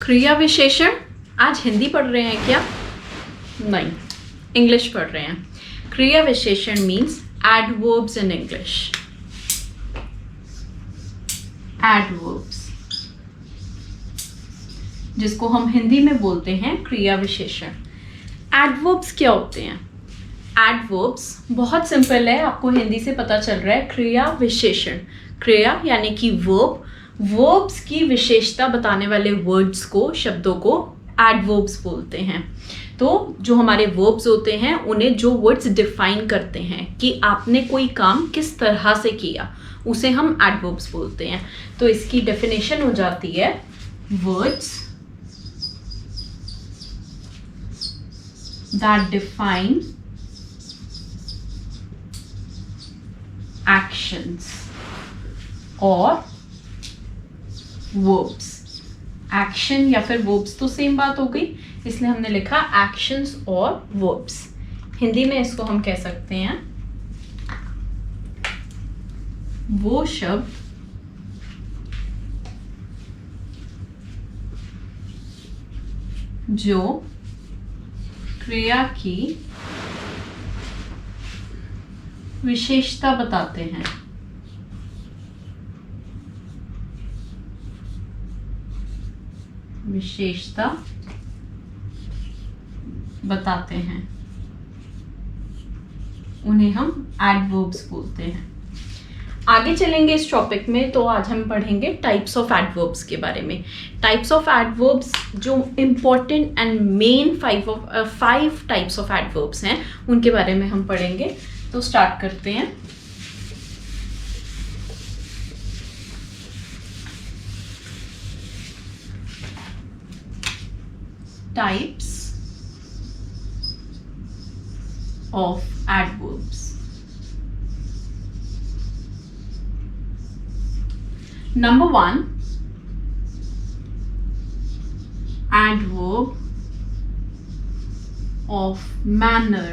क्रिया विशेषण आज हिंदी पढ़ रहे हैं क्या? नहीं, इंग्लिश पढ़ रहे हैं। क्रिया विशेषण means adverbs in English. Adverbs जिसको हम हिंदी में बोलते हैं क्रिया विशेषण। एडवर्ब्स क्या होते हैं? एडवर्ब्स बहुत सिंपल है, आपको हिंदी से पता चल रहा है। क्रिया विशेषण, क्रिया यानी कि वर्ब, वर्ब्स की विशेषता बताने वाले वर्ड्स को, शब्दों को एडवर्ब्स बोलते हैं। तो जो हमारे वर्ब्स होते हैं उन्हें जो वर्ड्स डिफाइन करते हैं कि आपने कोई काम किस तरह से किया, उसे हम एडवर्ब्स बोलते हैं। तो इसकी डेफिनेशन हो जाती है वर्ड्स दैट डिफाइन एक्शंस और वर्ब्स। एक्शन या फिर वर्ब्स तो सेम बात हो गई, इसलिए हमने लिखा एक्शंस और वर्ब्स। हिंदी में इसको हम कह सकते हैं वो शब्द जो क्रिया की विशेषता बताते हैं। विशेषता बताते हैं, उन्हें हम एडवर्ब्स बोलते हैं। आगे चलेंगे इस टॉपिक में, तो आज हम पढ़ेंगे टाइप्स ऑफ एडवर्ब्स के बारे में। टाइप्स ऑफ एडवर्ब्स जो important and main five types of adverbs हैं उनके बारे में हम पढ़ेंगे। तो स्टार्ट करते हैं। Types of adverbs. Number 1, adverb of manner.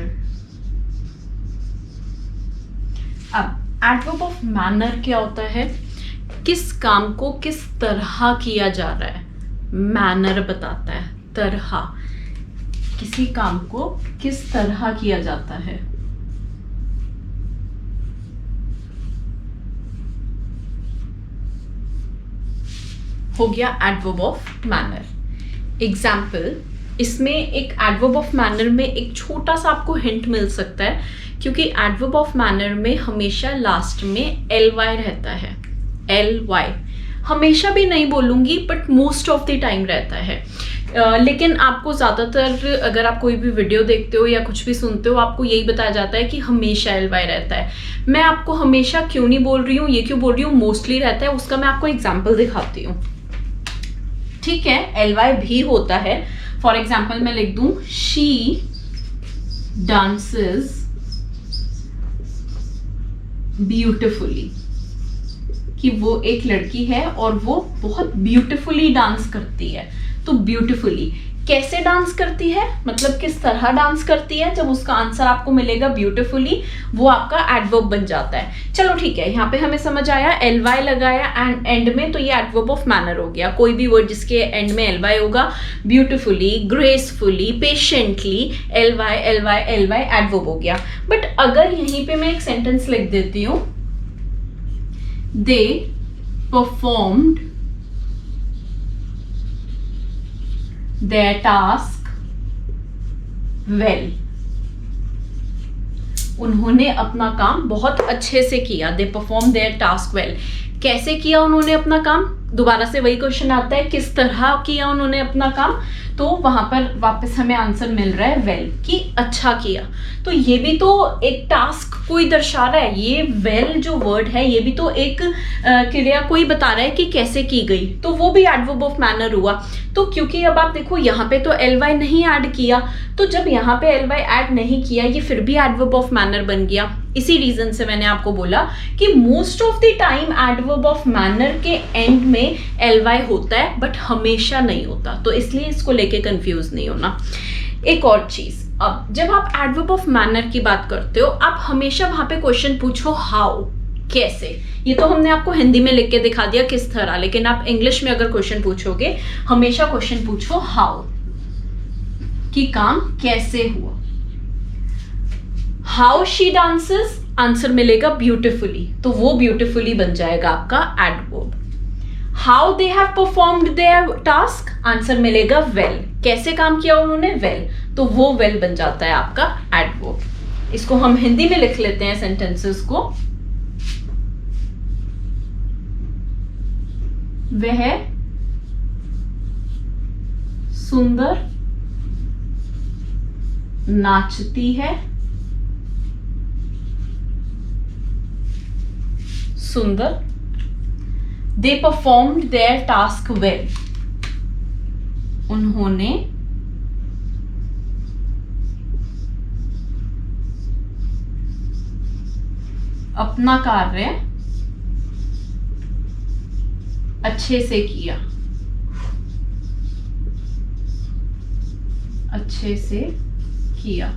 अब adverb of manner क्या होता है? किस काम को किस तरह किया जा रहा है, मैनर बताता है। तरह, किसी काम को किस तरह किया जाता है। हो गया एडवर्ब ऑफ मैनर। एग्जाम्पल, इसमें एक एडवर्ब ऑफ मैनर में एक छोटा सा आपको हिंट मिल सकता है, क्योंकि एडवर्ब ऑफ मैनर में हमेशा लास्ट में ly रहता है। ly हमेशा भी नहीं बोलूंगी, but most of the time रहता है। लेकिन आपको ज़्यादातर अगर आप कोई भी वीडियो देखते हो या कुछ भी सुनते हो, आपको यही बताया जाता है कि हमेशा ly रहता है। मैं आपको हमेशा क्यों नहीं बोल रही हूँ, ये क्यों बोल रही हूँ, मोस्टली रहता है, उसका मैं आपको एग्जाम्पल दिखाती हूँ। ठीक है, ly भी होता है। फॉर एग्जाम्पल मैं लिख दूँ शी डांसेस ब्यूटिफुली, कि वो एक लड़की है और वो बहुत ब्यूटीफुली डांस करती है। तो ब्यूटीफुली कैसे डांस करती है, मतलब किस तरह डांस करती है, जब उसका आंसर आपको मिलेगा ब्यूटीफुली, वो आपका एडवर्ब बन जाता है। चलो ठीक है, यहाँ पे हमें समझ आया, ly लगाया एंड में, तो ये एडवर्ब ऑफ मैनर हो गया। कोई भी वर्ड जिसके एंड में ly होगा, beautifully, gracefully, patiently, ly adverb हो गया। बट अगर यहीं पे मैं एक सेंटेंस लिख देती हूँ, they performed their task well. उन्होंने अपना काम बहुत अच्छे से किया। they performed their task well. कैसे किया उन्होंने अपना काम? दोबारा से वही क्वेश्चन आता है, किस तरह किया उन्होंने अपना काम? तो वहां पर वापस हमें आंसर मिल रहा है वेल, कि अच्छा किया। तो ये भी तो एक टास्क कोई दर्शा रहा है। ये वेल जो वर्ड है, ये भी तो एक क्रिया कोई बता रहा है कि कैसे की गई, तो वो भी एडवर्ब ऑफ मैनर हुआ। तो क्योंकि अब आप देखो यहाँ पे तो ly नहीं ऐड किया, तो जब यहाँ पे ly ऐड नहीं किया, ये फिर भी एडवर्ब ऑफ मैनर बन गया। इसी रीजन से मैंने आपको बोला कि most of the time adverb of manner के एंड में ly होता है, बट हमेशा नहीं होता। तो इसलिए इसको लेके कंफ्यूज नहीं होना। एक और चीज, अब जब आप एडवर्ब ऑफ मैनर की बात करते हो, आप हमेशा वहां पे क्वेश्चन पूछो हाउ, कैसे, ये तो हमने आपको हिंदी में लिख के दिखा दिया किस तरह, लेकिन आप इंग्लिश में अगर क्वेश्चन पूछोगे हमेशा क्वेश्चन पूछो हाउ, कि काम कैसे हुआ। हाउ शी डांसेस, आंसर मिलेगा ब्यूटिफुली, तो वो ब्यूटिफुली बन जाएगा आपका adverb. How they have performed there task, answer मिलेगा वेल, कैसे काम किया उन्होंने, वेल, तो वो वेल बन जाता है आपका एडवर्ब। इसको हम हिंदी में लिख लेते हैं सेंटेंसेस को। वह सुंदर नाचती है, सुंदर। They performed their task well, उन्होंने अपना कार्य अच्छे से किया, अच्छे से किया।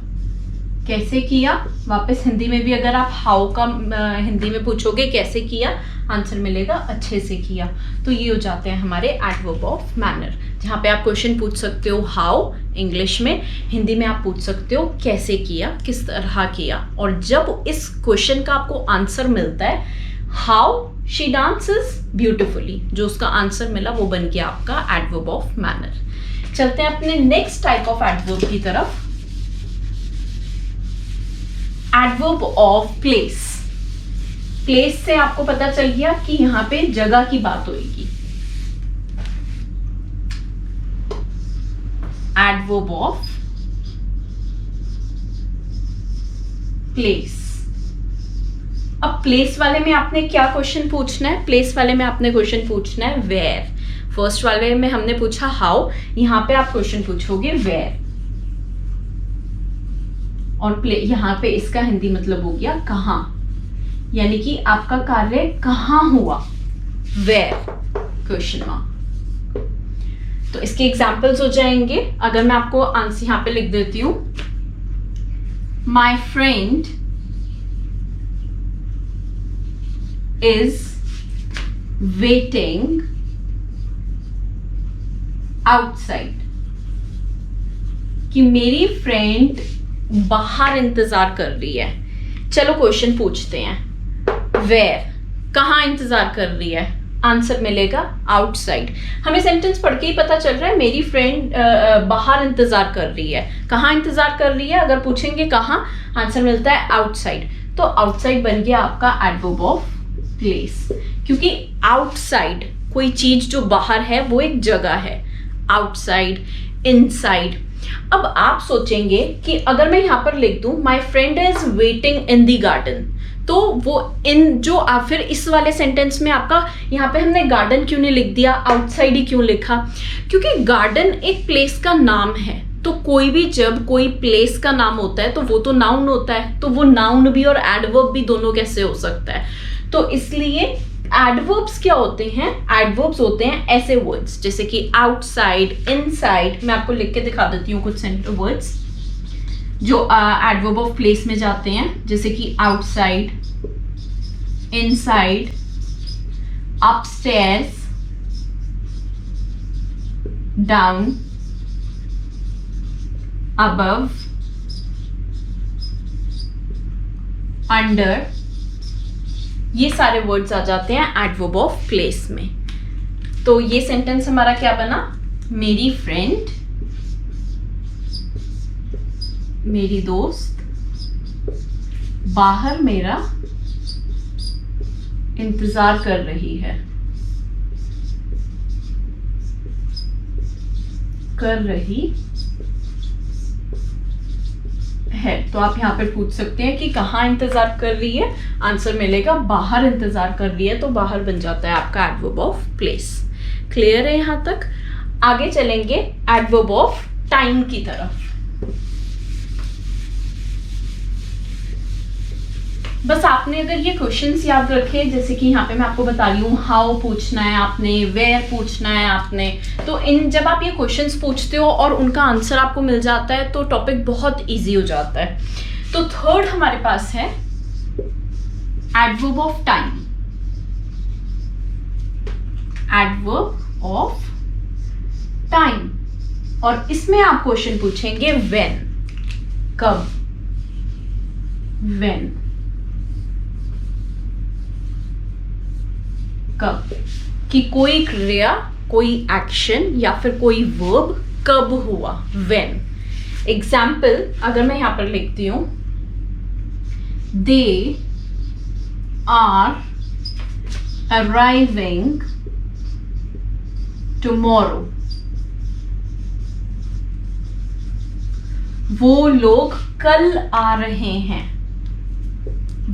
कैसे किया, वापस हिंदी में भी अगर आप हाउ का हिंदी में पूछोगे कैसे किया, आंसर मिलेगा अच्छे से किया। तो ये हो जाते हैं हमारे एडवर्ब ऑफ मैनर, जहाँ पे आप क्वेश्चन पूछ सकते हो हाउ इंग्लिश में, हिंदी में आप पूछ सकते हो कैसे किया, किस तरह किया। और जब इस क्वेश्चन का आपको आंसर मिलता है हाउ शी डांसेस ब्यूटिफुली, जो उसका आंसर मिला वो बन गया आपका एडवर्ब ऑफ मैनर। चलते हैं अपने नेक्स्ट टाइप ऑफ एडवर्ब की तरफ, एडवर्ब ऑफ प्लेस। प्लेस से आपको पता चल गया कि यहां पे जगह की बात होगी। Adverb of place. अब प्लेस वाले में आपने क्या क्वेश्चन पूछना है, प्लेस वाले में आपने क्वेश्चन पूछना है वेयर। फर्स्ट वाले में हमने पूछा हाउ, यहां पे आप क्वेश्चन पूछोगे वेयर। और यहां पे इसका हिंदी मतलब हो गया कहां, यानी कि आपका कार्य कहां हुआ, वेयर क्वेश्चन मार्क। तो इसके एग्जाम्पल्स हो जाएंगे। अगर मैं आपको आंसर यहां पे लिख देती हूं, my friend is waiting outside, कि मेरी फ्रेंड बाहर इंतजार कर रही है। चलो क्वेश्चन पूछते हैं, वेयर, कहां इंतजार कर रही है, आंसर मिलेगा आउटसाइड। हमें सेंटेंस पढ़ के ही पता चल रहा है मेरी फ्रेंड बाहर इंतजार कर रही है। कहां इंतजार कर रही है, अगर पूछेंगे कहां, आंसर मिलता है आउटसाइड। तो आउटसाइड बन गया आपका एडवर्ब ऑफ प्लेस, क्योंकि आउटसाइड कोई चीज जो बाहर है वो एक जगह है, आउटसाइड, इनसाइड। अब आप सोचेंगे कि अगर मैं यहां पर लिख दूं my friend is waiting in the garden, तो वो इन जो फिर इस वाले सेंटेंस में आपका यहाँ पे हमने गार्डन क्यों नहीं लिख दिया, आउटसाइड ही क्यों लिखा, क्योंकि गार्डन एक प्लेस का नाम है। तो कोई भी जब कोई प्लेस का नाम होता है तो वो तो नाउन होता है, तो वो नाउन भी और एडवर्ब भी दोनों कैसे हो सकता है। तो इसलिए एडवर्ब्स क्या होते हैं, एडवर्ब्स होते हैं ऐसे वर्ड्स जैसे कि आउटसाइड, इनसाइड। मैं आपको लिख के दिखा देती हूँ कुछ वर्ड्स जो एडवर्ब ऑफ प्लेस में जाते हैं, जैसे कि outside, inside, upstairs, down, above, under. ये सारे वर्ड्स आ जाते हैं एडवर्ब ऑफ प्लेस में। तो ये सेंटेंस हमारा क्या बना, मेरी फ्रेंड, मेरी दोस्त बाहर मेरा इंतजार कर रही है, कर रही है। तो आप यहां पर पूछ सकते हैं कि कहां इंतजार कर रही है, आंसर मिलेगा बाहर इंतजार कर रही है, तो बाहर बन जाता है आपका एडवर्ब ऑफ प्लेस। क्लियर है यहां तक? आगे चलेंगे एडवर्ब ऑफ टाइम की तरफ। बस आपने अगर ये क्वेश्चंस याद रखे, जैसे कि यहाँ पे मैं आपको बता रही हूँ हाउ पूछना है आपने, वेयर पूछना है आपने, तो इन जब आप ये क्वेश्चंस पूछते हो और उनका आंसर आपको मिल जाता है तो टॉपिक बहुत इजी हो जाता है। तो थर्ड हमारे पास है adverb of time. Adverb of time. और इसमें आप क्वेश्चन पूछेंगे व्हेन, कब, व्हेन, कब, कि कोई क्रिया, कोई एक्शन या फिर कोई वर्ब कब हुआ, व्हेन। एग्जाम्पल अगर मैं यहां पर लिखती हूं, दे आर अराइविंग टुमारो, वो लोग कल आ रहे हैं,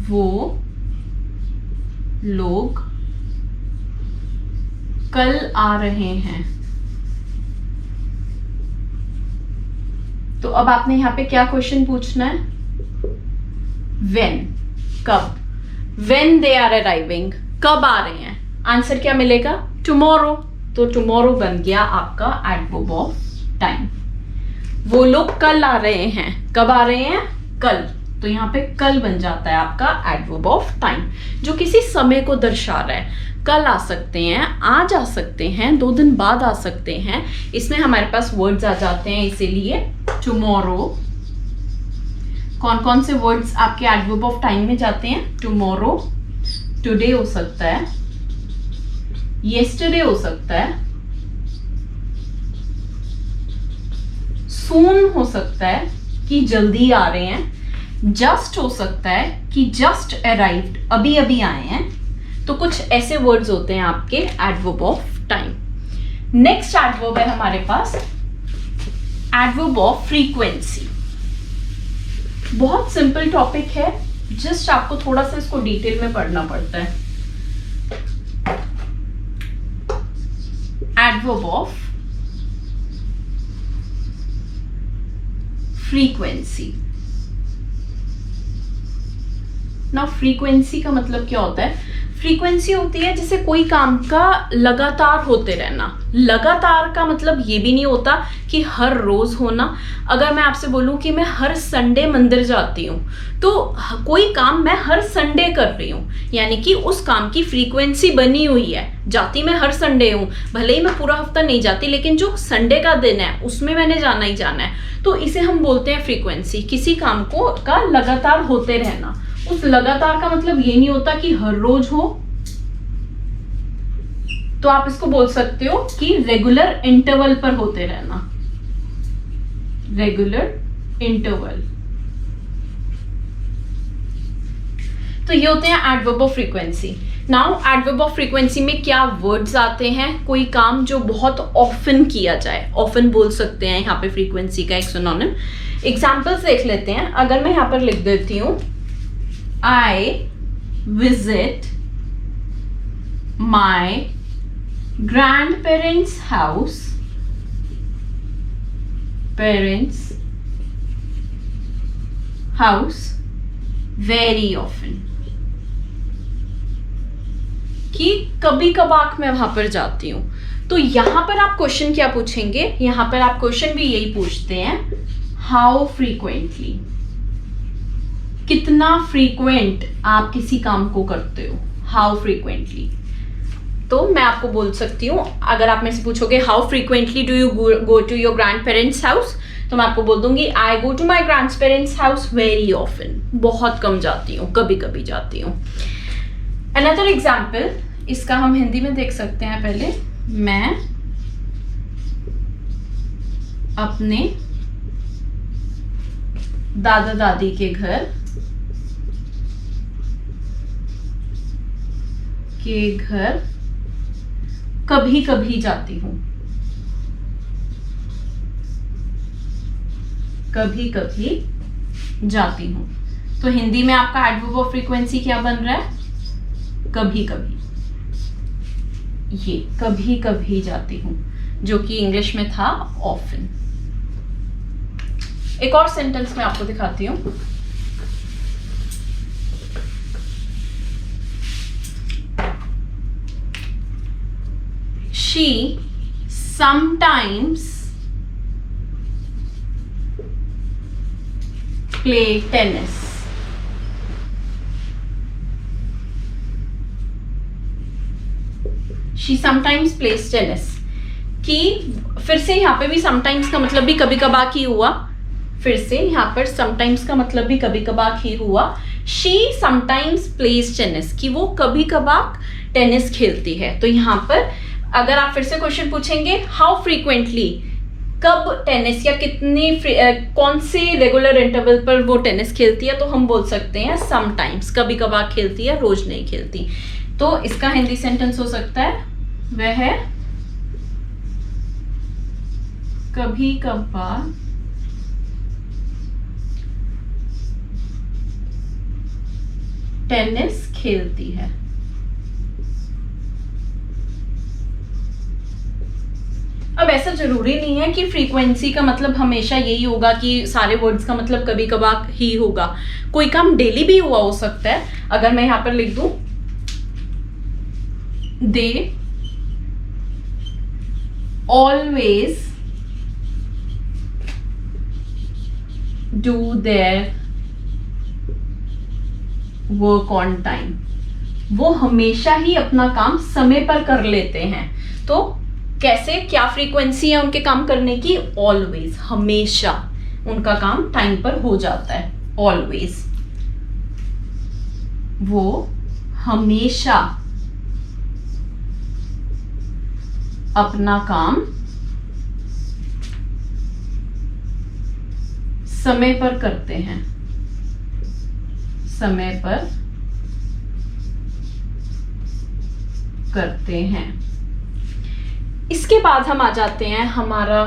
वो लोग कल आ रहे हैं। तो अब आपने यहां पे क्या क्वेश्चन पूछना है, व्हेन, कब, व्हेन दे आर अराइविंग, कब आ रहे हैं, आंसर क्या मिलेगा, टुमारो। तो टुमारो बन गया आपका एडवर्ब ऑफ टाइम। वो लोग कल आ रहे हैं, कब आ रहे हैं, कल, तो यहाँ पे कल बन जाता है आपका एडवर्ब ऑफ टाइम, जो किसी समय को दर्शा रहा है। कल आ सकते हैं, आज आ सकते हैं, 2 दिन बाद आ सकते हैं, इसमें हमारे पास वर्ड्स आ जाते हैं, इसीलिए टुमारो। कौन कौन से वर्ड्स आपके एडवर्ब ऑफ टाइम में जाते हैं, टुमारो, टुडे हो सकता है, येस्टरडे हो सकता है, सून हो सकता है कि जल्दी आ रहे हैं, जस्ट हो सकता है कि जस्ट अराइव्ड, अभी अभी आए हैं। तो कुछ ऐसे वर्ड्स होते हैं आपके adverb of time. Next adverb है हमारे पास एडवर्ब ऑफ फ्रीक्वेंसी। बहुत सिंपल टॉपिक है, जस्ट आपको थोड़ा सा इसको डिटेल में पढ़ना पड़ता है। Adverb of frequency. ना फ्रीक्वेंसी का मतलब क्या होता है, फ्रीक्वेंसी होती है जैसे कोई काम का लगातार होते रहना। लगातार का मतलब ये भी नहीं होता कि हर रोज होना। अगर मैं आपसे बोलूं कि मैं हर संडे मंदिर जाती हूँ, तो कोई काम मैं हर संडे कर रही हूँ, यानी कि उस काम की फ्रीक्वेंसी बनी हुई है। जाती मैं हर संडे हूँ, भले ही मैं पूरा हफ्ता नहीं जाती, लेकिन जो संडे का दिन है उसमें मैंने जाना ही जाना है। तो इसे हम बोलते हैं फ्रीक्वेंसी, किसी काम को का लगातार होते रहना। उस लगातार का मतलब ये नहीं होता कि हर रोज हो, तो आप इसको बोल सकते हो कि रेगुलर इंटरवल पर होते रहना, रेगुलर इंटरवल। तो ये होते हैं adverb of frequency. Now adverb of frequency में क्या वर्ड्स आते हैं, कोई काम जो बहुत ऑफन किया जाए, ऑफन बोल सकते हैं यहाँ पे फ्रीक्वेंसी का एक सिनोनिम। एग्जांपल्स देख लेते हैं। अगर मैं यहाँ पर लिख देती हूं, I visit my grandparents' house, very often, कि कभी कभार मैं वहां पर जाती हूं। तो यहां पर आप क्वेश्चन क्या पूछेंगे, यहां पर आप क्वेश्चन भी यही पूछते हैं, हाउ फ्रीक्वेंटली, कितना फ्रीक्वेंट आप किसी काम को करते हो, हाउ फ्रीक्वेंटली। तो मैं आपको बोल सकती हूँ, अगर आप मेरे से पूछोगे how frequently do you go to your grandparents house, तो मैं आपको बोल दूंगी I go to my grandparents house very often, बहुत कम जाती हूँ, कभी कभी जाती हूँ। अनदर एग्जाम्पल, इसका हम हिंदी में देख सकते हैं। पहले मैं अपने दादा दादी के घर कभी कभी जाती हूँ, कभी कभी जाती हूँ। तो हिंदी में आपका एडवर्ब ऑफ फ्रीक्वेंसी क्या बन रहा है, कभी कभी। ये कभी कभी जाती हूँ, जो कि इंग्लिश में था ऑफन। एक और सेंटेंस मैं आपको दिखाती हूँ। She sometimes play tennis. She sometimes plays tennis, कि फिर से यहाँ पे भी समटाइम्स का मतलब भी कभी कभार ही हुआ, फिर से यहाँ पर समटाइम्स का मतलब भी कभी कभार ही हुआ। शी समटाइम्स प्लेज टेनिस, कि वो कभी कभार टेनिस खेलती है। तो यहाँ पर अगर आप फिर से क्वेश्चन पूछेंगे हाउ फ्रीक्वेंटली, कब टेनिस या कितनी कौन से रेगुलर इंटरवल पर वो टेनिस खेलती है, तो हम बोल सकते हैं समटाइम्स, कभी कभार खेलती है, रोज नहीं खेलती। तो इसका हिंदी सेंटेंस हो सकता है वह कभी कभार टेनिस खेलती है। अब ऐसा जरूरी नहीं है कि फ्रीक्वेंसी का मतलब हमेशा यही होगा कि सारे वर्ड्स का मतलब कभी कभार ही होगा, कोई काम डेली भी हुआ हो सकता है। अगर मैं यहां पर लिख दूं they always do their work on time, वो हमेशा ही अपना काम समय पर कर लेते हैं। तो कैसे, क्या फ्रीक्वेंसी है उनके काम करने की, ऑलवेज, हमेशा उनका काम टाइम पर हो जाता है, ऑलवेज, वो हमेशा अपना काम समय पर करते हैं, समय पर करते हैं। इसके बाद हम आ जाते हैं हमारा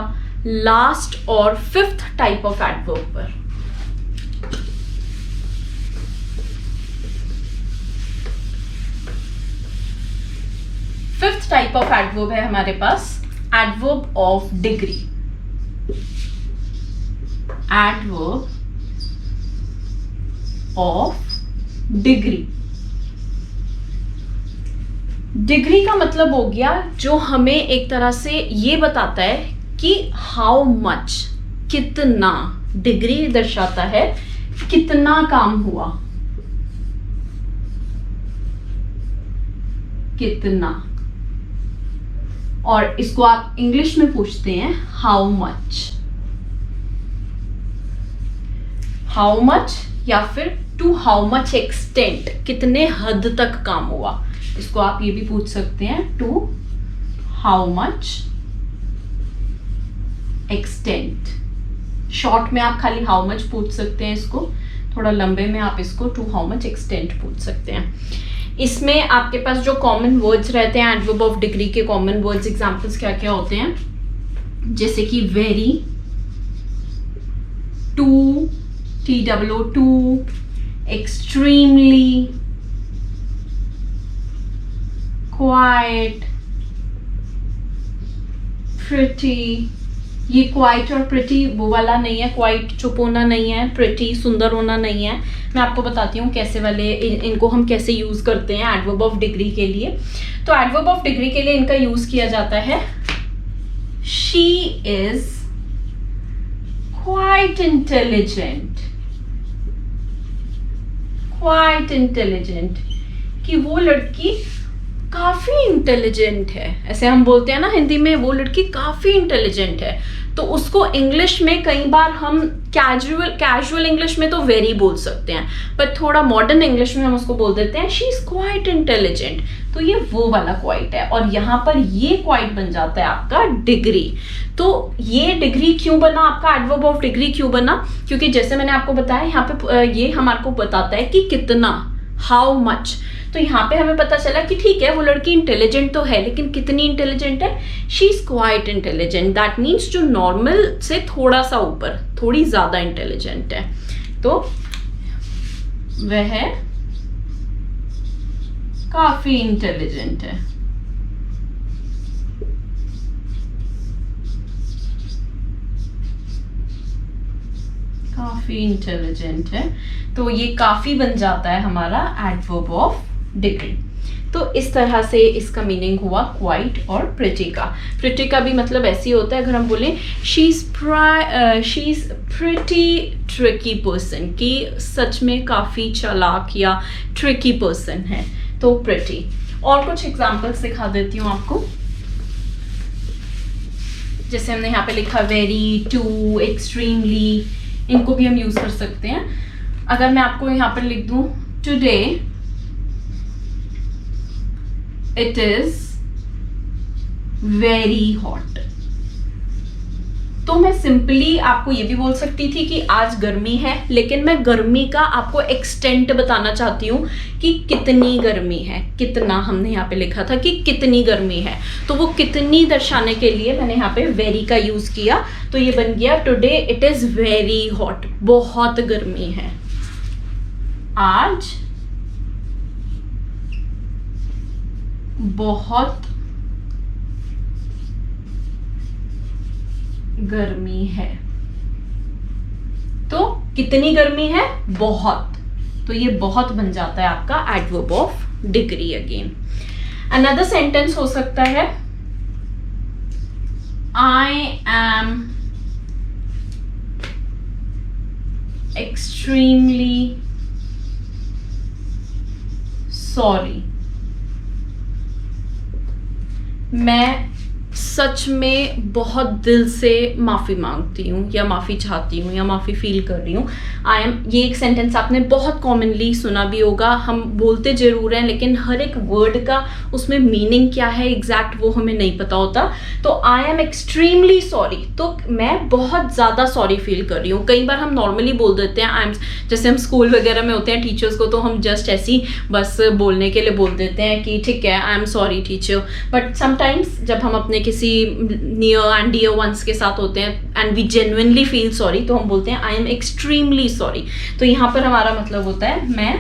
लास्ट और फिफ्थ टाइप ऑफ एडवर्ब पर। फिफ्थ टाइप ऑफ एडवर्ब है हमारे पास adverb of degree. Adverb of degree, degree का मतलब हो गया जो हमें एक तरह से ये बताता है कि हाउ मच, कितना, डिग्री दर्शाता है कितना काम हुआ, कितना। और इसको आप इंग्लिश में पूछते हैं हाउ मच, हाउ मच, या फिर टू हाउ मच एक्सटेंट, कितने हद तक काम हुआ। इसको आप ये भी पूछ सकते हैं to how much extent. Short में आप खाली हाउ मच पूछ सकते हैं इसको, थोड़ा लंबे में आप इसको टू हाउ मच एक्सटेंट पूछ सकते हैं। इसमें आपके पास जो कॉमन वर्ड्स रहते हैं एडवर्ब ऑफ डिग्री के, कॉमन वर्ड्स एग्जांपल्स क्या क्या होते हैं, जैसे कि very, too, TOO, too, extremely, quite, pretty. ये क्वाइट और प्रिटी वो वाला नहीं है, क्वाइट चुप होना नहीं है, प्रिटी सुंदर होना नहीं है। मैं आपको बताती हूँ कैसे वाले इनको हम कैसे यूज करते हैं एडवर्ब ऑफ डिग्री के लिए। तो एडवर्ब ऑफ डिग्री के लिए इनका यूज किया जाता है she is quite intelligent, quite intelligent, कि वो लड़की काफी इंटेलिजेंट है। ऐसे हम बोलते हैं ना हिंदी में, वो लड़की काफी इंटेलिजेंट है। तो उसको इंग्लिश में कई बार हम कैजुअल इंग्लिश में तो वेरी बोल सकते हैं, पर थोड़ा मॉडर्न इंग्लिश में हम उसको बोल देते हैं शी इज क्वाइट इंटेलिजेंट। तो ये वो वाला क्वाइट है, और यहाँ पर ये क्वाइट बन जाता है आपका डिग्री। तो ये डिग्री क्यों बना आपका एडवर्ब ऑफ डिग्री क्यों बना, क्योंकि जैसे मैंने आपको बताया यहाँ पे ये हमारे को बताता है कि कितना, हाउ मच। तो यहाँ पे हमें पता चला कि ठीक है वो लड़की इंटेलिजेंट तो है, लेकिन कितनी इंटेलिजेंट है, she is quite intelligent. That means जो नॉर्मल से थोड़ा सा ऊपर, थोड़ी ज्यादा इंटेलिजेंट है। तो वह काफी इंटेलिजेंट है। काफी इंटेलिजेंट है, तो ये काफी बन जाता है हमारा एडवर्ब ऑफ डिग्री। तो इस तरह से इसका मीनिंग हुआ क्वाइट और प्रिटी का। प्रिटी का भी मतलब ऐसे ही होता है, अगर हम बोलें she is pretty tricky person, कि सच में काफ़ी चालाक या ट्रिकी पर्सन है, तो प्रिटी। और कुछ एग्जाम्पल्स दिखा देती हूँ आपको। जैसे हमने यहाँ पे लिखा वेरी, टू, एक्सट्रीमली, इनको भी हम यूज कर सकते हैं। अगर मैं आपको यहाँ पर लिख दूं today it is very hot, तो मैं सिंपली आपको ये भी बोल सकती थी कि आज गर्मी है, लेकिन मैं गर्मी का आपको एक्सटेंट बताना चाहती हूँ कि कितनी गर्मी है। कितना हमने यहाँ पे लिखा था कि कितनी गर्मी है, तो वो कितनी दर्शाने के लिए मैंने यहाँ पे वेरी का यूज किया, तो ये बन गया today it is very hot, बहुत गर्मी है। आज बहुत गर्मी है। तो कितनी गर्मी है? बहुत। तो ये बहुत बन जाता है आपका adverb of degree again. Another sentence हो सकता है आई एम एक्सट्रीमली सॉरी, मैं सच में बहुत दिल से माफ़ी मांगती हूँ या माफ़ी चाहती हूँ या माफ़ी फील कर रही हूँ। आई एम, ये एक सेंटेंस आपने बहुत कॉमनली सुना भी होगा, हम बोलते ज़रूर हैं लेकिन हर एक वर्ड का उसमें मीनिंग क्या है एग्जैक्ट वो हमें नहीं पता होता। तो आई एम एक्सट्रीमली सॉरी, तो मैं बहुत ज़्यादा सॉरी फील कर रही हूँ। कई बार हम नॉर्मली बोल देते हैं आई एम, जैसे हम स्कूल वगैरह में होते हैं टीचर्स को, तो हम जस्ट ऐसी बस बोलने के लिए बोल देते हैं कि ठीक है I am sorry teacher, but sometimes जब हम अपने किसी नियर एंड डियर वंस के साथ होते हैं and we genuinely feel sorry, तो हम बोलते हैं आई एम एक्सट्रीमली सॉरी। तो यहाँ पर हमारा मतलब होता है मैं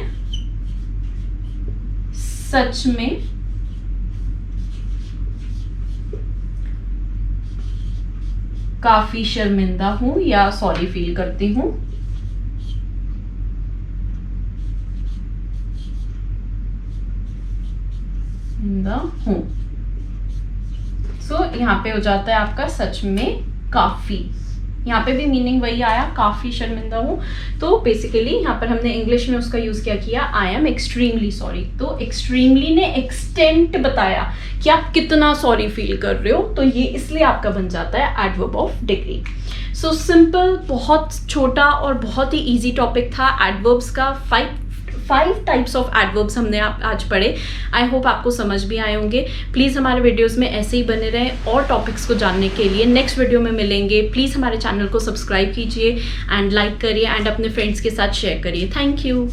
सच में काफी शर्मिंदा हूं या सॉरी फील करती हूं। हूं। सो यहाँ पे हो जाता है आपका सच में काफी, यहाँ पे भी मीनिंग वही आया, काफी शर्मिंदा हूँ। तो बेसिकली यहाँ पर हमने इंग्लिश में उसका यूज क्या किया, आई एम एक्सट्रीमली सॉरी। तो एक्सट्रीमली ने एक्सटेंट बताया कि आप कितना सॉरी फील कर रहे हो, तो ये इसलिए आपका बन जाता है adverb of degree. So simple, बहुत छोटा और बहुत ही इजी टॉपिक था एडवर्ब्स का। फाइव टाइप्स ऑफ एडवर्ब्स हमने आज पढ़े। आई होप आपको समझ भी आए होंगे। प्लीज़ हमारे वीडियोस में ऐसे ही बने रहें और टॉपिक्स को जानने के लिए नेक्स्ट वीडियो में मिलेंगे। प्लीज़ हमारे चैनल को सब्सक्राइब कीजिए एंड लाइक करिए एंड अपने फ्रेंड्स के साथ शेयर करिए। Thank you.